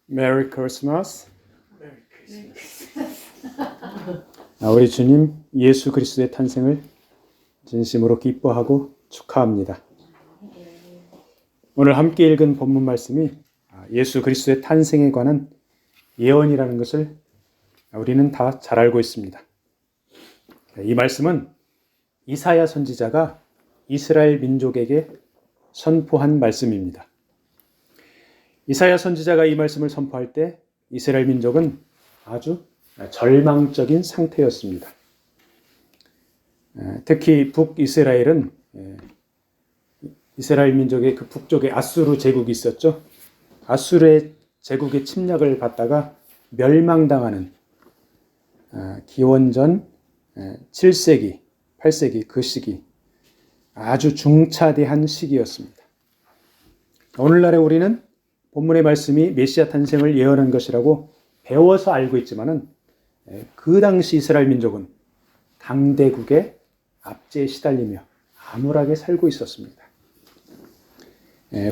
메리 크리스마스. 우리 주님 예수 그리스도의 탄생을 진심으로 기뻐하고 축하합니다. 오늘 함께 읽은 본문 말씀이 예수 그리스도의 탄생에 관한 예언이라는 것을 우리는 다 잘 알고 있습니다. 이 말씀은 이사야 선지자가 이스라엘 민족에게 선포한 말씀입니다. 이사야 선지자가 이 말씀을 선포할 때 이스라엘 민족은 아주 절망적인 상태였습니다. 특히 북이스라엘은 이스라엘 민족의 그 북쪽에 아수르 제국이 있었죠. 아수르의 제국의 침략을 받다가 멸망당하는 기원전 7세기, 8세기 그 시기, 아주 중차대한 시기였습니다. 오늘날에 우리는 본문의 말씀이 메시아 탄생을 예언한 것이라고 배워서 알고 있지만은 그 당시 이스라엘 민족은 강대국의 압제에 시달리며 암울하게 살고 있었습니다.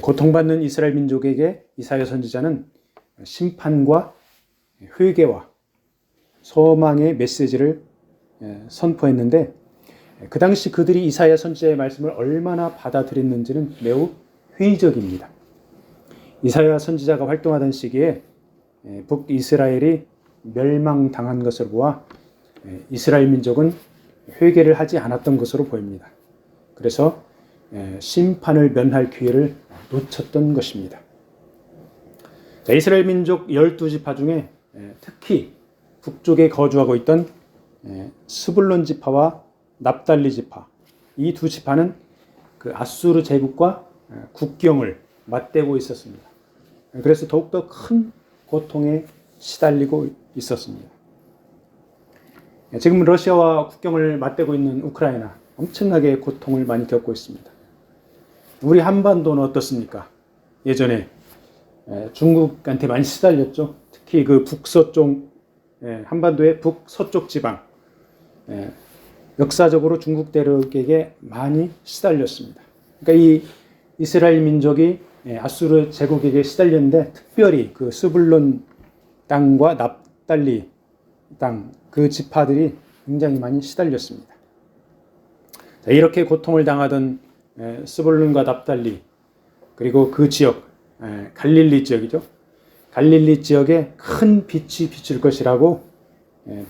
고통받는 이스라엘 민족에게 이사야 선지자는 심판과 회개와 소망의 메시지를 선포했는데 그 당시 그들이 이사야 선지자의 말씀을 얼마나 받아들였는지는 매우 회의적입니다. 이사야 선지자가 활동하던 시기에 북이스라엘이 멸망당한 것을 보아 이스라엘 민족은 회개를 하지 않았던 것으로 보입니다. 그래서 심판을 면할 기회를 놓쳤던 것입니다. 이스라엘 민족 12지파 중에 특히 북쪽에 거주하고 있던 스불론 지파와 납달리 지파, 이 두 지파는 그 아수르 제국과 국경을 맞대고 있었습니다. 그래서 더욱더 큰 고통에 시달리고 있었습니다. 지금 러시아와 국경을 맞대고 있는 우크라이나 엄청나게 고통을 많이 겪고 있습니다. 우리 한반도는 어떻습니까? 예전에 중국한테 많이 시달렸죠. 특히 그 북서쪽 한반도의 북서쪽 지방 역사적으로 중국 대륙에게 많이 시달렸습니다. 그러니까 이 이스라엘 민족이 아수르 제국에게 시달렸는데 특별히 그 스불론 땅과 납달리 땅 그 지파들이 굉장히 많이 시달렸습니다. 이렇게 고통을 당하던 스불론과 납달리 그리고 그 지역 갈릴리 지역이죠. 갈릴리 지역에 큰 빛이 비칠 것이라고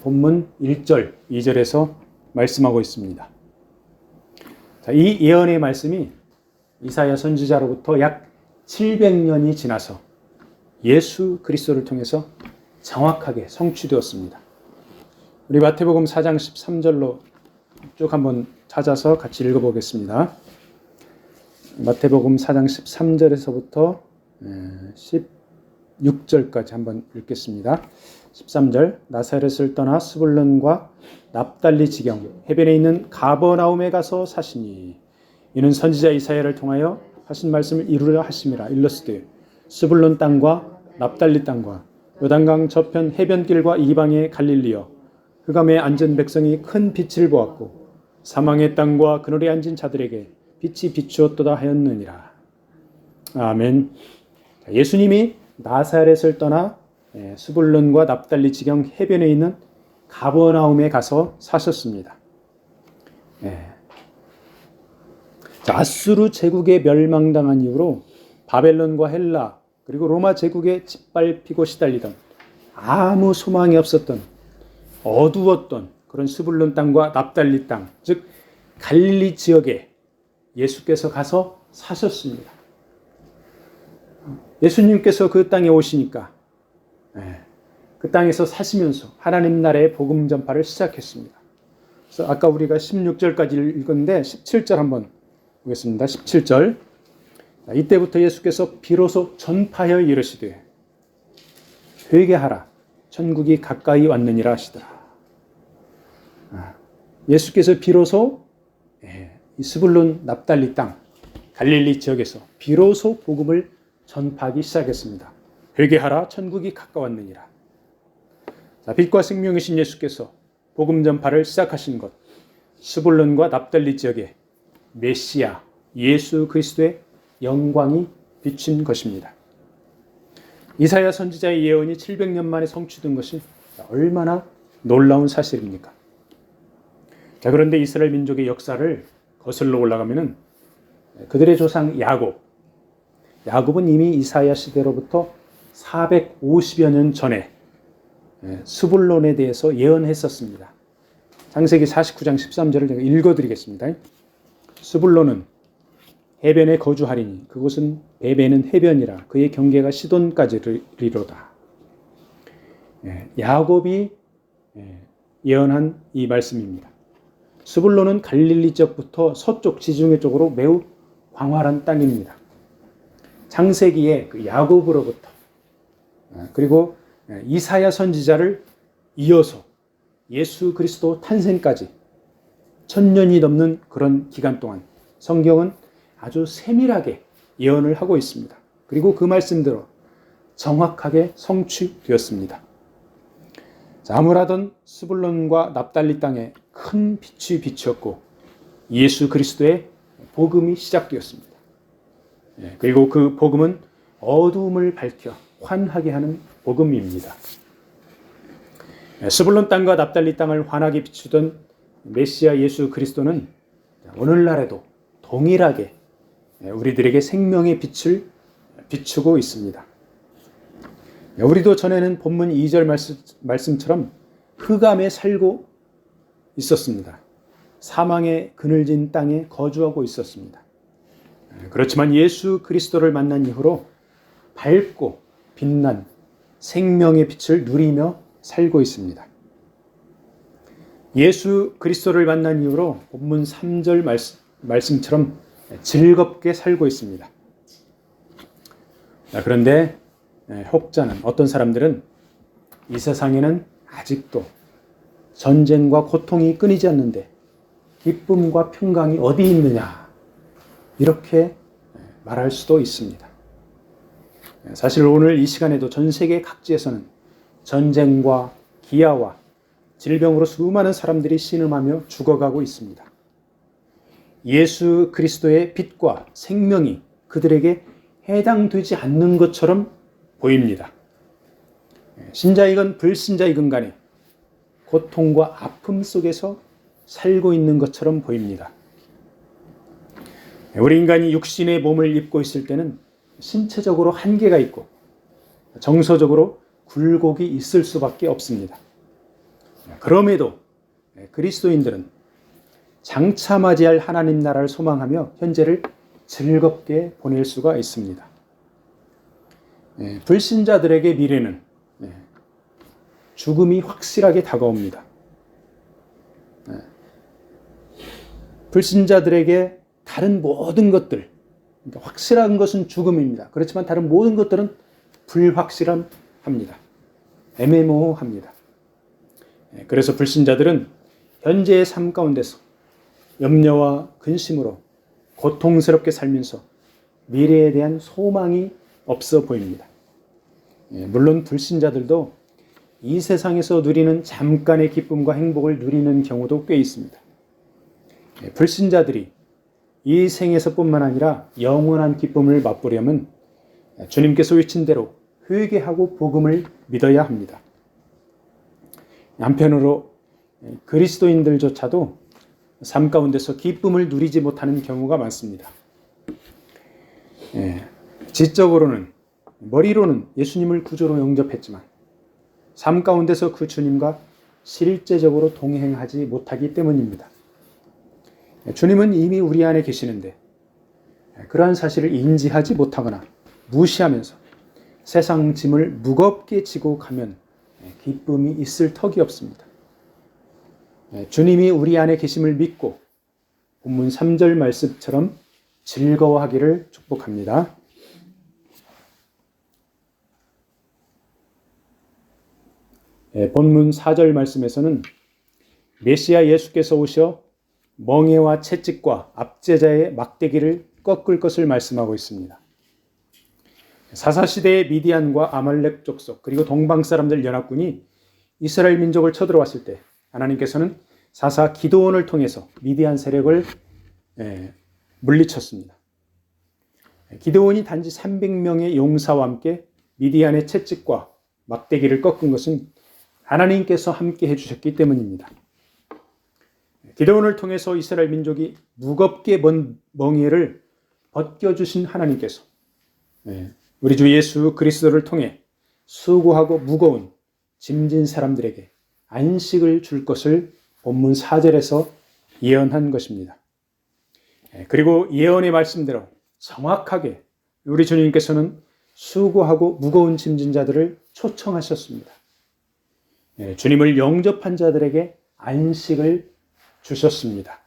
본문 1절, 2절에서 말씀하고 있습니다. 이 예언의 말씀이 이사야 선지자로부터 약 700년이 지나서 예수 그리스도를 통해서 정확하게 성취되었습니다. 우리 마태복음 4장 13절로 쭉 한번 찾아서 같이 읽어보겠습니다. 마태복음 4장 13절에서부터 16절까지 한번 읽겠습니다. 13절 나사렛을 떠나 스불론과 납달리 지경 해변에 있는 가버나움에 가서 사시니 이는 선지자 이사야를 통하여 하신 말씀을 이루려 하심이라. 일러스되 스불론 땅과 납달리 땅과 요단강 저편 해변길과 이방의 갈릴리여 흑암에 앉은 백성이 큰 빛을 보았고 사망의 땅과 그늘에 앉은 자들에게 빛이 비추었도다 하였느니라. 아멘. 예수님이 나사렛을 떠나 스불론과 납달리 지경 해변에 있는 가버나움에 가서 사셨습니다. 아수르 제국에 멸망당한 이후로 바벨론과 헬라 그리고 로마 제국에 짓밟히고 시달리던 아무 소망이 없었던 어두웠던 그런 스불론 땅과 납달리 땅, 즉 갈릴리 지역에 예수께서 가서 사셨습니다. 예수님께서 그 땅에 오시니까 그 땅에서 사시면서 하나님 나라의 복음 전파를 시작했습니다. 그래서 아까 우리가 16절까지 읽었는데 17절 한번 보겠습니다. 17절 이때부터 예수께서 비로소 전파하여 이르시되 회개하라 천국이 가까이 왔느니라 하시더라. 예수께서 비로소 이 스불론 납달리 땅 갈릴리 지역에서 비로소 복음을 전파하기 시작했습니다. 회개하라 천국이 가까웠느니라. 빛과 생명이신 예수께서 복음 전파를 시작하신 것 스불론과 납달리 지역에 메시아 예수 그리스도의 영광이 비친 것입니다. 이사야 선지자의 예언이 700년 만에 성취된 것이 얼마나 놀라운 사실입니까? 자, 그런데 이스라엘 민족의 역사를 거슬러 올라가면은 그들의 조상 야곱은 이미 이사야 시대로부터 450여 년 전에 스불론에 대해서 예언했었습니다. 창세기 49장 13절을 제가 읽어드리겠습니다. 스불론은 해변에 거주하리니 그곳은 베베는 해변이라 그의 경계가 시돈까지리로다. 야곱이 예언한 이 말씀입니다. 스불론은 갈릴리 쪽부터 서쪽 지중해 쪽으로 매우 광활한 땅입니다. 창세기에 그 야곱으로부터 그리고 이사야 선지자를 이어서 예수 그리스도 탄생까지 1000년이 넘는 그런 기간 동안 성경은 아주 세밀하게 예언을 하고 있습니다. 그리고 그 말씀대로 정확하게 성취되었습니다. 자, 아무라던 스불론과 납달리 땅에 큰 빛이 비추었고 예수 그리스도의 복음이 시작되었습니다. 그리고 그 복음은 어두움을 밝혀 환하게 하는 복음입니다. 스불론 땅과 납달리 땅을 환하게 비추던 메시아 예수 그리스도는 오늘날에도 동일하게 우리들에게 생명의 빛을 비추고 있습니다. 우리도 전에는 본문 2절 말씀처럼 흑암에 살고 있었습니다. 사망의 그늘진 땅에 거주하고 있었습니다. 그렇지만 예수 그리스도를 만난 이후로 밝고 빛난 생명의 빛을 누리며 살고 있습니다. 예수 그리스도를 만난 이후로 본문 3절 말씀처럼 즐겁게 살고 있습니다. 그런데 혹자는 어떤 사람들은 이 세상에는 아직도 전쟁과 고통이 끊이지 않는데 기쁨과 평강이 어디 있느냐 이렇게 말할 수도 있습니다. 사실 오늘 이 시간에도 전 세계 각지에서는 전쟁과 기아와 질병으로 수많은 사람들이 신음하며 죽어가고 있습니다. 예수 그리스도의 빛과 생명이 그들에게 해당되지 않는 것처럼 보입니다. 신자이건 불신자이건 간에 고통과 아픔 속에서 살고 있는 것처럼 보입니다. 우리 인간이 육신의 몸을 입고 있을 때는 신체적으로 한계가 있고 정서적으로 굴곡이 있을 수밖에 없습니다. 그럼에도 그리스도인들은 장차 맞이할 하나님 나라를 소망하며 현재를 즐겁게 보낼 수가 있습니다. 불신자들에게 미래는 죽음이 확실하게 다가옵니다. 불신자들에게 다른 모든 것들, 확실한 것은 죽음입니다. 그렇지만 다른 모든 것들은 불확실합니다. 애매모호합니다. 그래서 불신자들은 현재의 삶 가운데서 염려와 근심으로 고통스럽게 살면서 미래에 대한 소망이 없어 보입니다. 물론 불신자들도 이 세상에서 누리는 잠깐의 기쁨과 행복을 누리는 경우도 꽤 있습니다. 불신자들이 이 생에서뿐만 아니라 영원한 기쁨을 맛보려면 주님께서 외친 대로 회개하고 복음을 믿어야 합니다. 한편으로 그리스도인들조차도 삶 가운데서 기쁨을 누리지 못하는 경우가 많습니다. 지적으로는 머리로는 예수님을 구주로 영접했지만 삶 가운데서 그 주님과 실제적으로 동행하지 못하기 때문입니다. 주님은 이미 우리 안에 계시는데 그러한 사실을 인지하지 못하거나 무시하면서 세상 짐을 무겁게 지고 가면 기쁨이 있을 턱이 없습니다. 주님이 우리 안에 계심을 믿고 본문 3절 말씀처럼 즐거워하기를 축복합니다. 본문 4절 말씀에서는 메시아 예수께서 오셔 멍에와 채찍과 압제자의 막대기를 꺾을 것을 말씀하고 있습니다. 사사시대의 미디안과 아말렉 족속 그리고 동방 사람들 연합군이 이스라엘 민족을 쳐들어왔을 때 하나님께서는 사사 기드온을 통해서 미디안 세력을 물리쳤습니다. 기드온이 단지 300명의 용사와 함께 미디안의 채찍과 막대기를 꺾은 것은 하나님께서 함께 해주셨기 때문입니다. 기드온을 통해서 이스라엘 민족이 무겁게 먼 멍에를 벗겨주신 하나님께서 우리 주 예수 그리스도를 통해 수고하고 무거운 짐진 사람들에게 안식을 줄 것을 본문 4절에서 예언한 것입니다. 그리고 예언의 말씀대로 정확하게 우리 주님께서는 수고하고 무거운 짐진 자들을 초청하셨습니다. 주님을 영접한 자들에게 안식을 주셨습니다.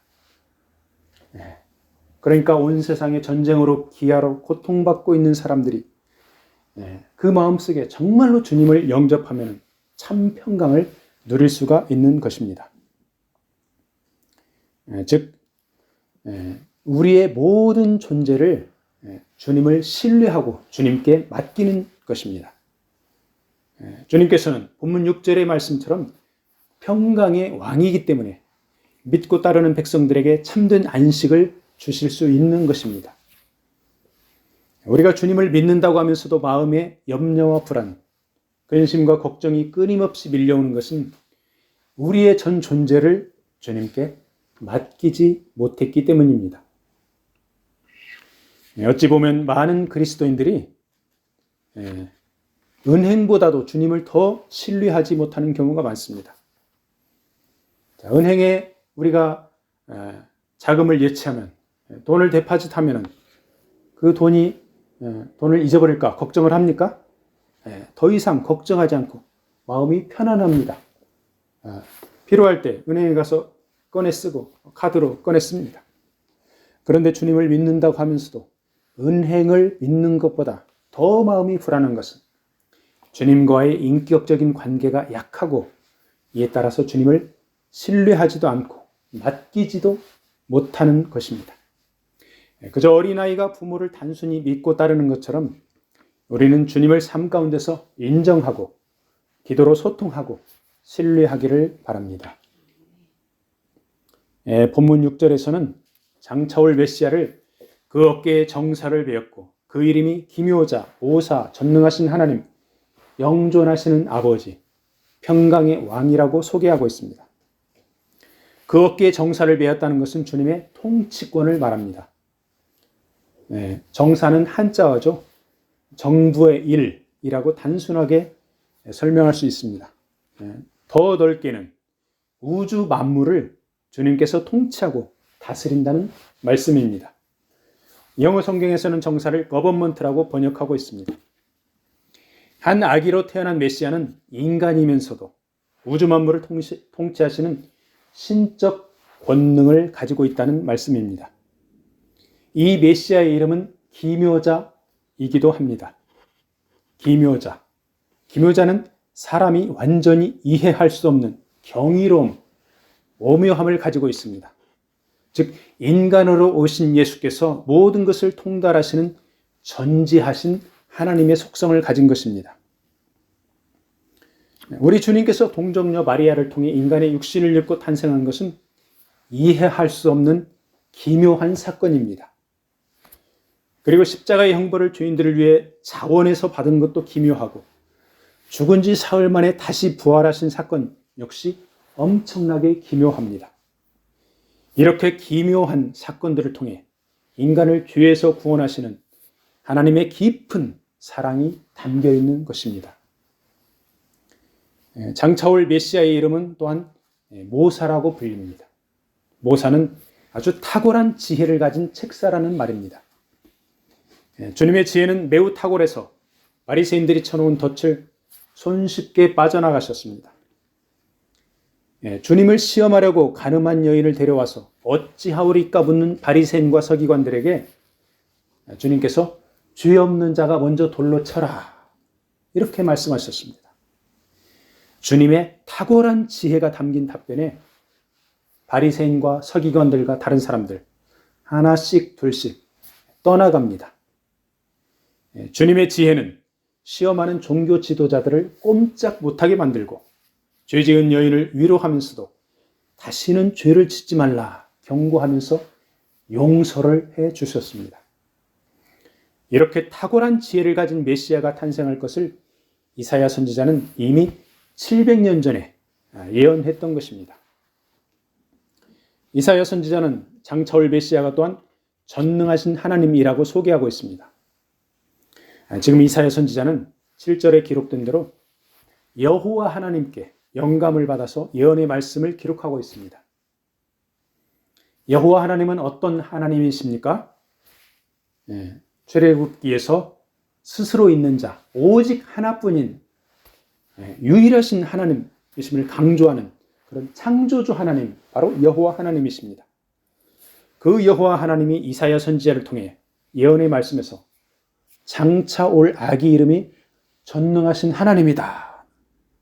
그러니까 온 세상에 전쟁으로 기아로 고통받고 있는 사람들이 그 마음속에 정말로 주님을 영접하면 참 평강을 누릴 수가 있는 것입니다. 즉 우리의 모든 존재를 주님을 신뢰하고 주님께 맡기는 것입니다. 주님께서는 본문 6절의 말씀처럼 평강의 왕이기 때문에 믿고 따르는 백성들에게 참된 안식을 주실 수 있는 것입니다. 우리가 주님을 믿는다고 하면서도 마음에 염려와 불안, 근심과 걱정이 끊임없이 밀려오는 것은 우리의 전 존재를 주님께 맡기지 못했기 때문입니다. 어찌 보면 많은 그리스도인들이 은행보다도 주님을 더 신뢰하지 못하는 경우가 많습니다. 은행에 우리가 자금을 예치하면, 돈을 데파짓하면 그 돈을 잊어버릴까 걱정을 합니까? 더 이상 걱정하지 않고 마음이 편안합니다. 필요할 때 은행에 가서 꺼내 쓰고 카드로 꺼내 씁니다. 그런데 주님을 믿는다고 하면서도 은행을 믿는 것보다 더 마음이 불안한 것은 주님과의 인격적인 관계가 약하고 이에 따라서 주님을 신뢰하지도 않고 맡기지도 못하는 것입니다. 그저 어린아이가 부모를 단순히 믿고 따르는 것처럼 우리는 주님을 삶 가운데서 인정하고 기도로 소통하고 신뢰하기를 바랍니다. 본문 6절에서는 장차올 메시아를 그 어깨에 정사를 베었고 그 이름이 기묘자, 오사, 전능하신 하나님, 영존하시는 아버지, 평강의 왕이라고 소개하고 있습니다. 그 어깨에 정사를 베었다는 것은 주님의 통치권을 말합니다. 정사는 한자어죠. 정부의 일이라고 단순하게 설명할 수 있습니다. 더 넓게는 우주 만물을 주님께서 통치하고 다스린다는 말씀입니다. 영어 성경에서는 정사를 거버먼트라고 번역하고 있습니다. 한 아기로 태어난 메시아는 인간이면서도 우주 만물을 통치하시는 신적 권능을 가지고 있다는 말씀입니다. 이 메시아의 이름은 기묘자이기도 합니다. 기묘자. 기묘자는 사람이 완전히 이해할 수 없는 경이로움, 오묘함을 가지고 있습니다. 즉 인간으로 오신 예수께서 모든 것을 통달하시는 전지하신 하나님의 속성을 가진 것입니다. 우리 주님께서 동정녀 마리아를 통해 인간의 육신을 입고 탄생한 것은 이해할 수 없는 기묘한 사건입니다. 그리고 십자가의 형벌을 죄인들을 위해 자원해서 받은 것도 기묘하고 죽은 지 사흘 만에 다시 부활하신 사건 역시 엄청나게 기묘합니다. 이렇게 기묘한 사건들을 통해 인간을 죄에서 구원하시는 하나님의 깊은 사랑이 담겨 있는 것입니다. 장차올 메시아의 이름은 또한 모사라고 불립니다. 모사는 아주 탁월한 지혜를 가진 책사라는 말입니다. 주님의 지혜는 매우 탁월해서 바리새인들이 쳐놓은 덫을 손쉽게 빠져나가셨습니다. 주님을 시험하려고 가늠한 여인을 데려와서 어찌하오리까 묻는 바리새인과 서기관들에게 주님께서 죄 없는 자가 먼저 돌로 쳐라 이렇게 말씀하셨습니다. 주님의 탁월한 지혜가 담긴 답변에 바리새인과 서기관들과 다른 사람들 하나씩 둘씩 떠나갑니다. 주님의 지혜는 시험하는 종교 지도자들을 꼼짝 못하게 만들고 죄 지은 여인을 위로하면서도 다시는 죄를 짓지 말라 경고하면서 용서를 해 주셨습니다. 이렇게 탁월한 지혜를 가진 메시아가 탄생할 것을 이사야 선지자는 이미 700년 전에 예언했던 것입니다. 이사야 선지자는 장차 올 메시아가 또한 전능하신 하나님이라고 소개하고 있습니다. 지금 이사야 선지자는 7절에 기록된 대로 여호와 하나님께 영감을 받아서 예언의 말씀을 기록하고 있습니다. 여호와 하나님은 어떤 하나님이십니까? 출애굽기에서 스스로 있는 자, 오직 하나뿐인 유일하신 하나님이심을 강조하는 그런 창조주 하나님, 바로 여호와 하나님이십니다. 그 여호와 하나님이 이사야 선지자를 통해 예언의 말씀에서 장차 올 아기 이름이 전능하신 하나님이다,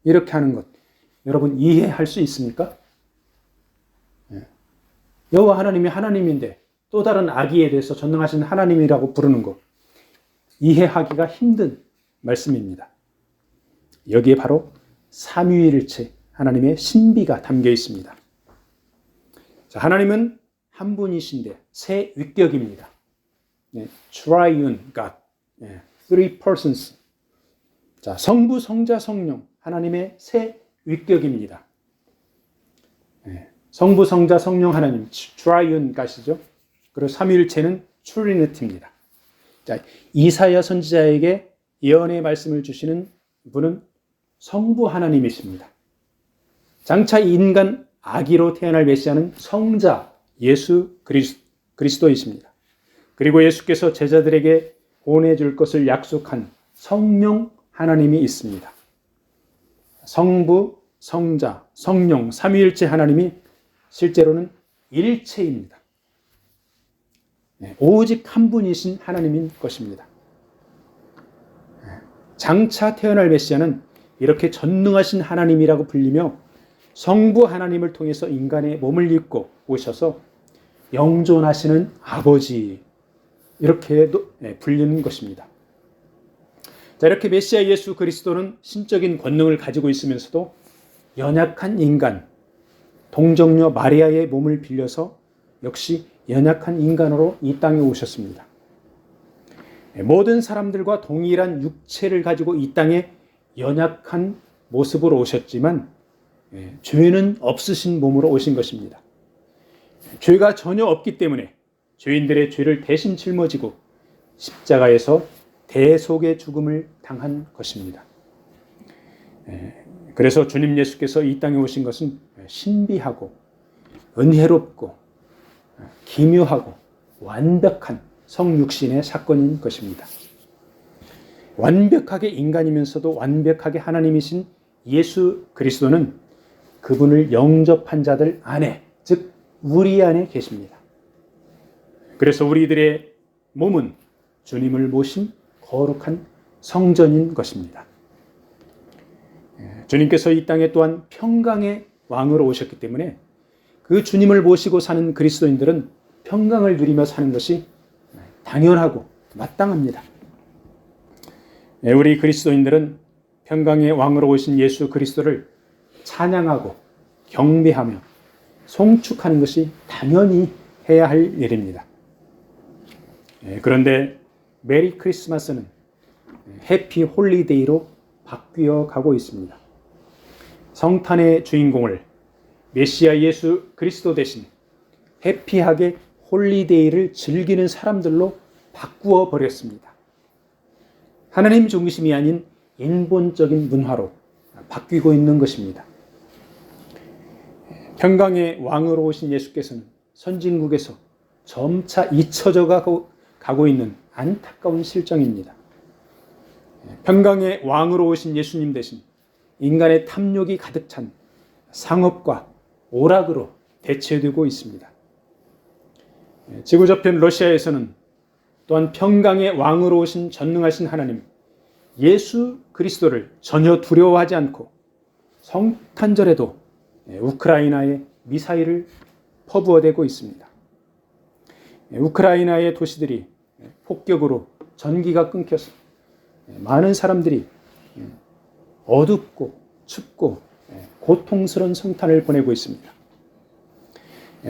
이렇게 하는 것, 여러분 이해할 수 있습니까? 여호와 하나님이 하나님인데 또 다른 아기에 대해서 전능하신 하나님이라고 부르는 것, 이해하기가 힘든 말씀입니다. 여기에 바로 삼위일체 하나님의 신비가 담겨 있습니다. 자, 하나님은 한 분이신데 세 위격입니다. Triune God, Three Persons. 자, 성부, 성자, 성령, 하나님의 세 위격입니다. 성부, 성자, 성령 하나님, Triune God이죠. 그리고 삼위일체는 Trinity입니다. 자, 이사야 선지자에게 예언의 말씀을 주시는 분은 성부 하나님이십니다. 장차 인간 아기로 태어날 메시아는 성자 예수 그리스도이십니다. 그리고 예수께서 제자들에게 보내줄 것을 약속한 성령 하나님이 있습니다. 성부, 성자, 성령, 삼위일체 하나님이 실제로는 일체입니다. 오직 한 분이신 하나님인 것입니다. 장차 태어날 메시아는 이렇게 전능하신 하나님이라고 불리며 성부 하나님을 통해서 인간의 몸을 입고 오셔서 영존하시는 아버지, 이렇게 불리는 것입니다. 자, 이렇게 메시아 예수 그리스도는 신적인 권능을 가지고 있으면서도 연약한 인간, 동정녀 마리아의 몸을 빌려서 역시 연약한 인간으로 이 땅에 오셨습니다. 모든 사람들과 동일한 육체를 가지고 이 땅에 연약한 모습으로 오셨지만 죄는 없으신 몸으로 오신 것입니다. 죄가 전혀 없기 때문에 죄인들의 죄를 대신 짊어지고 십자가에서 대속의 죽음을 당한 것입니다. 그래서 주님 예수께서 이 땅에 오신 것은 신비하고 은혜롭고 기묘하고 완벽한 성육신의 사건인 것입니다. 완벽하게 인간이면서도 완벽하게 하나님이신 예수 그리스도는 그분을 영접한 자들 안에, 즉 우리 안에 계십니다. 그래서 우리들의 몸은 주님을 모신 거룩한 성전인 것입니다. 주님께서 이 땅에 또한 평강의 왕으로 오셨기 때문에 그 주님을 모시고 사는 그리스도인들은 평강을 누리며 사는 것이 당연하고 마땅합니다. 우리 그리스도인들은 평강의 왕으로 오신 예수 그리스도를 찬양하고 경배하며 송축하는 것이 당연히 해야 할 일입니다. 그런데 메리 크리스마스는 해피 홀리데이로 바뀌어 가고 있습니다. 성탄의 주인공을 메시아 예수 그리스도 대신 해피하게 홀리데이를 즐기는 사람들로 바꾸어 버렸습니다. 하나님 중심이 아닌 인본적인 문화로 바뀌고 있는 것입니다. 평강의 왕으로 오신 예수께서는 선진국에서 점차 잊혀져 가고 있는 안타까운 실정입니다. 평강의 왕으로 오신 예수님 대신 인간의 탐욕이 가득 찬 상업과 오락으로 대체되고 있습니다. 지구저편 러시아에서는 또한 평강의 왕으로 오신 전능하신 하나님 예수 그리스도를 전혀 두려워하지 않고 성탄절에도 우크라이나에 미사일을 퍼부어대고 있습니다. 우크라이나의 도시들이 폭격으로 전기가 끊겨서 많은 사람들이 어둡고 춥고 고통스러운 성탄을 보내고 있습니다.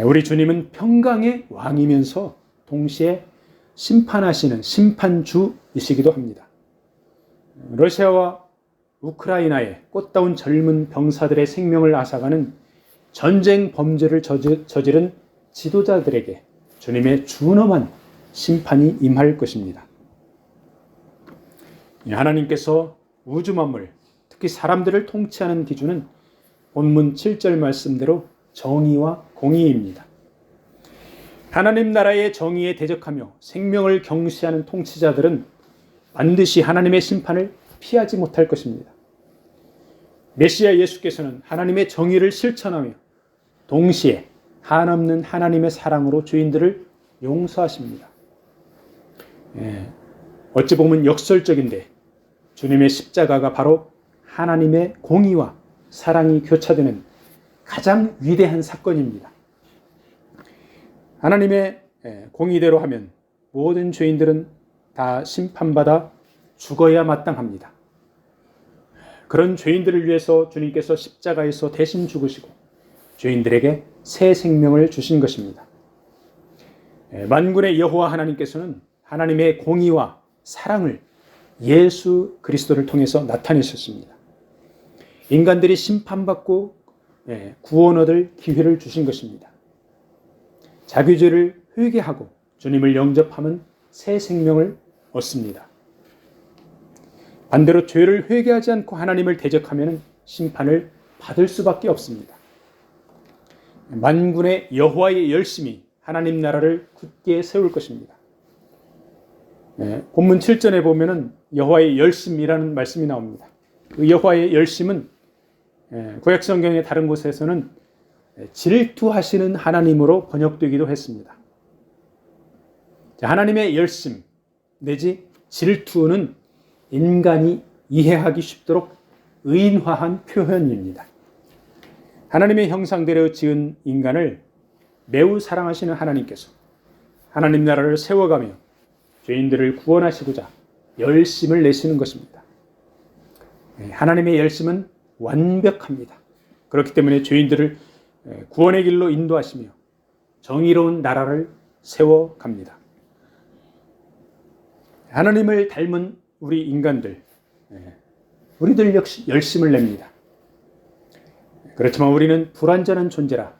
우리 주님은 평강의 왕이면서 동시에 심판하시는 심판주이시기도 합니다. 러시아와 우크라이나의 꽃다운 젊은 병사들의 생명을 앗아가는 전쟁 범죄를 저지른 지도자들에게 주님의 준엄한 심판이 임할 것입니다. 하나님께서 우주 만물, 특히 사람들을 통치하는 기준은 본문 7절 말씀대로 정의와 공의입니다. 하나님 나라의 정의에 대적하며 생명을 경시하는 통치자들은 반드시 하나님의 심판을 피하지 못할 것입니다. 메시아 예수께서는 하나님의 정의를 실천하며 동시에 한없는 하나님의 사랑으로 죄인들을 용서하십니다. 어찌 보면 역설적인데 주님의 십자가가 바로 하나님의 공의와 사랑이 교차되는 가장 위대한 사건입니다. 하나님의 공의대로 하면 모든 죄인들은 다 심판받아 죽어야 마땅합니다. 그런 죄인들을 위해서 주님께서 십자가에서 대신 죽으시고 죄인들에게 새 생명을 주신 것입니다. 만군의 여호와 하나님께서는 하나님의 공의와 사랑을 예수 그리스도를 통해서 나타내셨습니다. 인간들이 심판받고 구원 얻을 기회를 주신 것입니다. 자기 죄를 회개하고 주님을 영접하면 새 생명을 얻습니다. 반대로 죄를 회개하지 않고 하나님을 대적하면 심판을 받을 수밖에 없습니다. 만군의 여호와의 열심이 하나님 나라를 굳게 세울 것입니다. 본문 7절에 보면은 여호와의 열심이라는 말씀이 나옵니다. 그 여호와의 열심은 구약 성경의 다른 곳에서는 질투하시는 하나님으로 번역되기도 했습니다. 하나님의 열심 내지 질투는 인간이 이해하기 쉽도록 의인화한 표현입니다. 하나님의 형상대로 지은 인간을 매우 사랑하시는 하나님께서 하나님 나라를 세워가며 죄인들을 구원하시고자 열심을 내시는 것입니다. 하나님의 열심은 완벽합니다. 그렇기 때문에 죄인들을 구원의 길로 인도하시며 정의로운 나라를 세워갑니다. 하나님을 닮은 우리 인간들, 우리들 역시 열심을 냅니다. 그렇지만 우리는 불완전한 존재라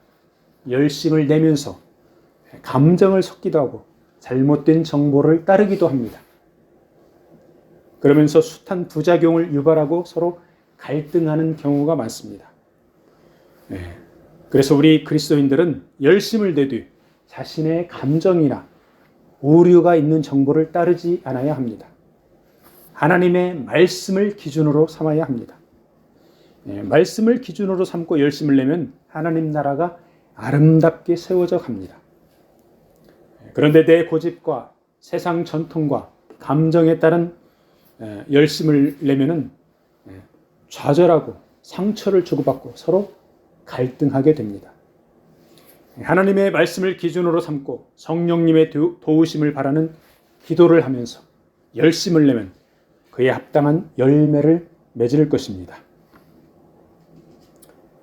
열심을 내면서 감정을 섞기도 하고 잘못된 정보를 따르기도 합니다. 그러면서 숱한 부작용을 유발하고 서로 갈등하는 경우가 많습니다. 그래서 우리 그리스도인들은 열심을 내도 자신의 감정이나 오류가 있는 정보를 따르지 않아야 합니다. 하나님의 말씀을 기준으로 삼아야 합니다. 말씀을 기준으로 삼고 열심을 내면 하나님 나라가 아름답게 세워져 갑니다. 그런데 내 고집과 세상 전통과 감정에 따른 열심을 내면은 좌절하고 상처를 주고받고 서로 갈등하게 됩니다. 하나님의 말씀을 기준으로 삼고 성령님의 도우심을 바라는 기도를 하면서 열심을 내면 그에 합당한 열매를 맺을 것입니다.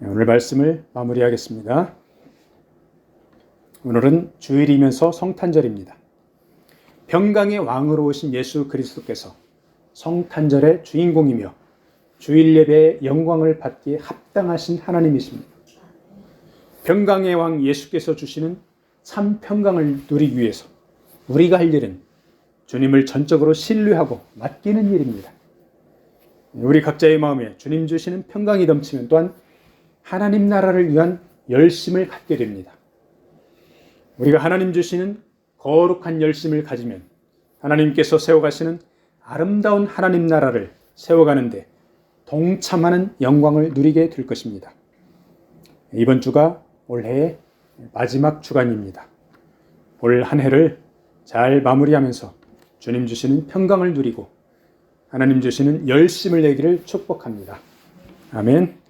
오늘 말씀을 마무리하겠습니다. 오늘은 주일이면서 성탄절입니다. 평강의 왕으로 오신 예수 그리스도께서 성탄절의 주인공이며 주일 예배의 영광을 받기에 합당하신 하나님이십니다. 평강의 왕 예수께서 주시는 참 평강을 누리기 위해서 우리가 할 일은 주님을 전적으로 신뢰하고 맡기는 일입니다. 우리 각자의 마음에 주님 주시는 평강이 넘치면 또한 하나님 나라를 위한 열심을 갖게 됩니다. 우리가 하나님 주시는 거룩한 열심을 가지면 하나님께서 세워가시는 아름다운 하나님 나라를 세워가는데 동참하는 영광을 누리게 될 것입니다. 이번 주가 올해의 마지막 주간입니다. 올 한 해를 잘 마무리하면서 주님 주시는 평강을 누리고 하나님 주시는 열심을 내기를 축복합니다. 아멘.